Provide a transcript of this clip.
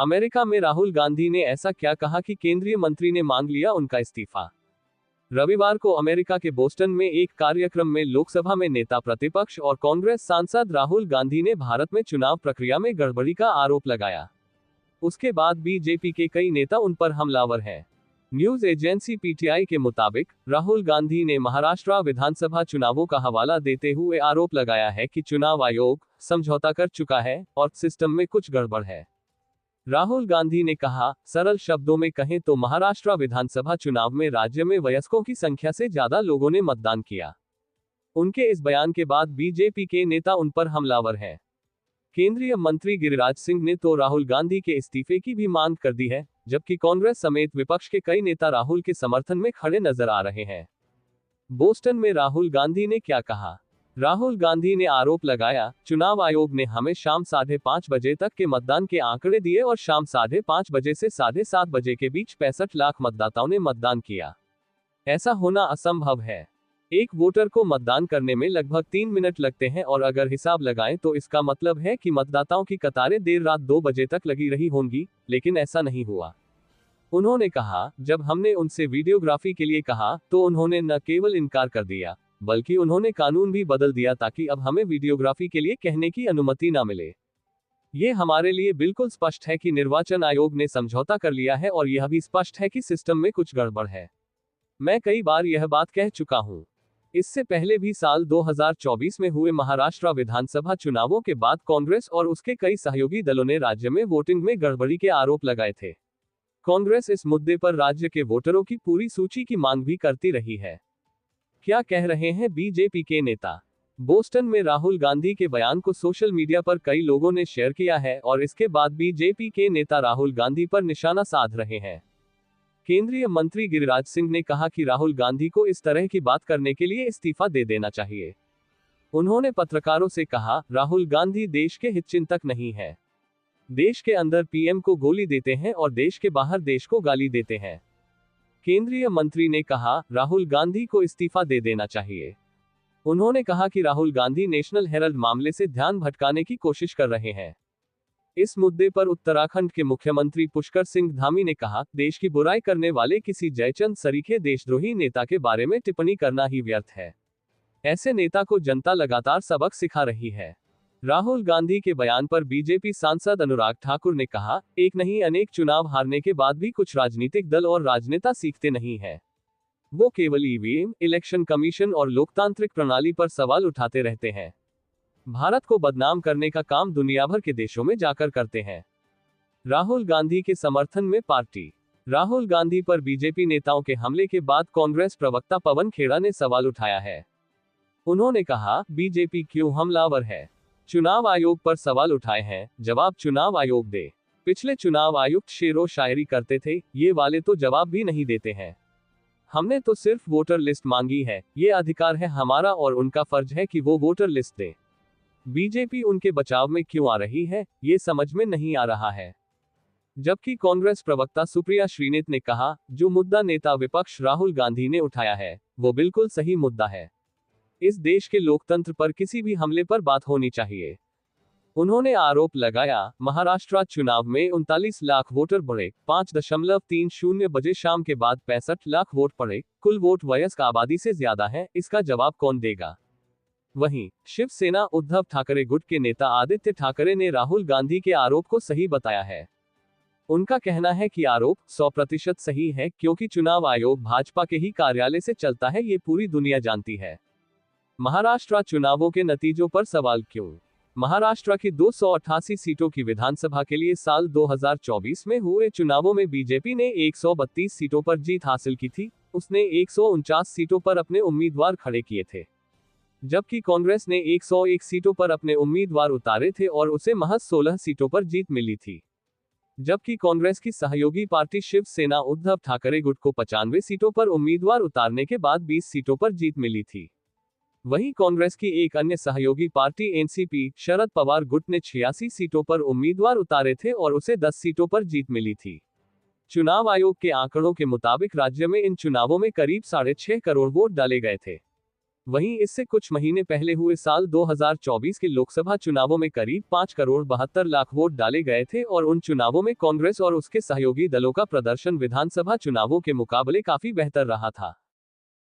America में राहुल गांधी ने ऐसा क्या कहा कि केंद्रीय मंत्री ने मांग लिया उनका इस्तीफा। रविवार को अमेरिका के बोस्टन में एक कार्यक्रम में लोकसभा में नेता प्रतिपक्ष और कांग्रेस सांसद राहुल गांधी ने भारत में चुनाव प्रक्रिया में गड़बड़ी का आरोप लगाया। उसके बाद बीजेपी के कई नेता उन पर हमलावर हैं। न्यूज एजेंसी पीटीआई के मुताबिक राहुल गांधी ने महाराष्ट्र विधानसभा चुनावों का हवाला देते हुए आरोप लगाया है कि चुनाव आयोग समझौता कर चुका है और सिस्टम में कुछ गड़बड़ है। राहुल गांधी ने कहा, सरल शब्दों में कहें तो महाराष्ट्र विधानसभा चुनाव में राज्य में वयस्कों की संख्या से ज्यादा लोगों ने मतदान किया। उनके इस बयान के बाद बीजेपी के नेता उन पर हमलावर हैं। केंद्रीय मंत्री गिरिराज सिंह ने तो राहुल गांधी के इस्तीफे की भी मांग कर दी है, जबकि कांग्रेस समेत विपक्ष के कई नेता राहुल के समर्थन में खड़े नजर आ रहे हैं। बोस्टन में राहुल गांधी ने क्या कहा? राहुल गांधी ने आरोप लगाया, चुनाव आयोग ने हमें शाम 5:30 बजे तक के मतदान के आंकड़े दिए और शाम 5:30 बजे से 7:30 बजे के बीच 65 लाख मतदाताओं ने मतदान किया। ऐसा होना असंभव है। एक वोटर को मतदान करने में लगभग 3 मिनट लगते हैं और अगर हिसाब लगाएं तो इसका मतलब है कि मतदाताओं की कतारें देर रात 2 बजे तक लगी रही होंगी, लेकिन ऐसा नहीं हुआ। उन्होंने कहा, जब हमने उनसे वीडियोग्राफी के लिए कहा तो उन्होंने न केवल इनकार कर दिया, बल्कि उन्होंने कानून भी बदल दिया ताकि अब हमें वीडियोग्राफी के लिए कहने की अनुमति न मिले। ये हमारे लिए बिल्कुल स्पष्ट है कि निर्वाचन आयोग ने समझौता कर लिया है और यह भी स्पष्ट है कि सिस्टम में कुछ गड़बड़ है। मैं कई बार यह बात कह चुका हूं। इससे पहले भी साल 2024 में हुए महाराष्ट्र विधानसभा चुनावों के बाद कांग्रेस और उसके कई सहयोगी दलों ने राज्य में वोटिंग में गड़बड़ी के आरोप लगाए थे। कांग्रेस इस मुद्दे पर राज्य के वोटरों की पूरी सूची की मांग भी करती रही है। क्या कह रहे हैं बीजेपी के नेता? बोस्टन में राहुल गांधी के बयान को सोशल मीडिया पर कई लोगों ने शेयर किया है और इसके बाद बीजेपी के नेता राहुल गांधी पर निशाना साध रहे हैं। केंद्रीय मंत्री गिरिराज सिंह ने कहा कि राहुल गांधी को इस तरह की बात करने के लिए इस्तीफा दे देना चाहिए। उन्होंने पत्रकारों से कहा, राहुल गांधी देश के हितचिंतक नहीं है। देश के अंदर पीएम को गोली देते हैं और देश के बाहर देश को गाली देते हैं। केंद्रीय मंत्री ने कहा, राहुल गांधी को इस्तीफा दे देना चाहिए। उन्होंने कहा कि राहुल गांधी नेशनल हेराल्ड मामले से ध्यान भटकाने की कोशिश कर रहे हैं। इस मुद्दे पर उत्तराखंड के मुख्यमंत्री पुष्कर सिंह धामी ने कहा, देश की बुराई करने वाले किसी जयचंद सरीखे देशद्रोही नेता के बारे में टिप्पणी करना ही व्यर्थ है। ऐसे नेता को जनता लगातार सबक सिखा रही है। राहुल गांधी के बयान पर बीजेपी सांसद अनुराग ठाकुर ने कहा, एक नहीं अनेक चुनाव हारने के बाद भी कुछ राजनीतिक दल और राजनेता सीखते नहीं है। वो केवल ईवीएम, इलेक्शन कमीशन और लोकतांत्रिक प्रणाली पर सवाल उठाते रहते हैं। भारत को बदनाम करने का काम दुनिया भर के देशों में जाकर करते हैं। राहुल गांधी के समर्थन में पार्टी। राहुल गांधी पर बीजेपी नेताओं के हमले के बाद कांग्रेस प्रवक्ता पवन खेड़ा ने सवाल उठाया है। उन्होंने कहा, बीजेपी क्यों हमलावर है? चुनाव आयोग पर सवाल उठाए हैं, जवाब चुनाव आयोग दे। पिछले चुनाव आयुक्त शेरो शायरी करते थे, ये वाले तो जवाब भी नहीं देते हैं। हमने तो सिर्फ वोटर लिस्ट मांगी है, ये अधिकार है हमारा और उनका फर्ज है कि वो वोटर लिस्ट दे। बीजेपी उनके बचाव में क्यों आ रही है, ये समझ में नहीं आ रहा है। जबकि कांग्रेस प्रवक्ता सुप्रिया श्रीनेत ने कहा, जो मुद्दा नेता विपक्ष राहुल गांधी ने उठाया है, वो बिल्कुल सही मुद्दा है। इस देश के लोकतंत्र पर किसी भी हमले पर बात होनी चाहिए। उन्होंने आरोप लगाया, महाराष्ट्र चुनाव में 39 लाख वोटर बढ़े, 5.30 बजे शाम के बाद 65 लाख वोट पड़े, कुल वोट वयस्क आबादी से ज्यादा है, इसका जवाब कौन देगा? वहीं शिवसेना उद्धव ठाकरे गुट के नेता आदित्य ठाकरे ने राहुल गांधी के आरोप को सही बताया है। उनका कहना है कि आरोप 100% सही है, क्योंकि चुनाव आयोग भाजपा के ही कार्यालय से चलता है, ये पूरी दुनिया जानती है। महाराष्ट्र चुनावों के नतीजों पर सवाल क्यों? महाराष्ट्र की 288 सीटों की विधानसभा के लिए साल 2024 में हुए चुनावों में बीजेपी ने 132 सीटों पर जीत हासिल की थी। उसने 149 सीटों पर अपने उम्मीदवार खड़े किए थे, जबकि कांग्रेस ने 101 सीटों पर अपने उम्मीदवार उतारे थे और उसे महज 16 सीटों पर जीत मिली थी। जबकि कांग्रेस की सहयोगी पार्टी शिवसेना उद्धव ठाकरे गुट को 95 सीटों पर उम्मीदवार उतारने के बाद 20 सीटों पर जीत मिली थी। वहीं कांग्रेस की एक अन्य सहयोगी पार्टी एनसीपी शरद पवार गुट ने 86 सीटों पर उम्मीदवार उतारे थे और उसे 10 सीटों पर जीत मिली थी। चुनाव आयोग के आंकड़ों के मुताबिक राज्य में इन चुनावों में करीब 6.5 करोड़ वोट डाले गए थे। वहीं इससे कुछ महीने पहले हुए साल 2024 के लोकसभा चुनावों में करीब 5,72,00,000 वोट डाले गए थे और उन चुनावों में कांग्रेस और उसके सहयोगी दलों का प्रदर्शन विधानसभा चुनावों के मुकाबले काफी बेहतर रहा था।